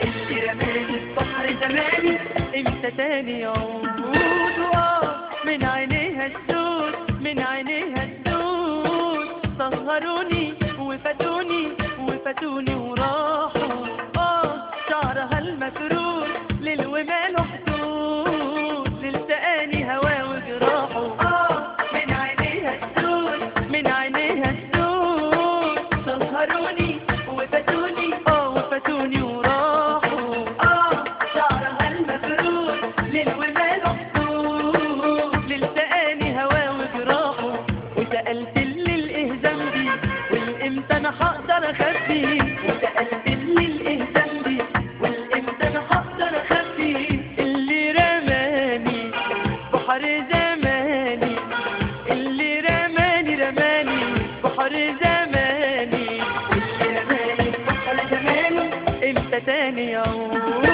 اللي رماني في بحر زماني امتى تاني يعود؟ من عينيها السود، من عينيها السود، سهروني وفاتوني وفاتوني وراحوا. شعرها المفروض ليل وماله حدود، للتقاني هوا وجراحه. من عينيها السود، من عينيها السود، سهروني وفاتوني وفاتوني وراحوا. شعرها المفروض ليل وماله حدود، للتقاني هوا وجراحه. وسألت اللي الايه ذنبي والامتى انا هقدر اخبي. وسألت اللي الايه ذنبي والامتى انا هقدر اخبي. اللي رماني بحر زماني، اللي رماني بحر زماني، اللي رماني في بحر زماني امتى تاني يعود؟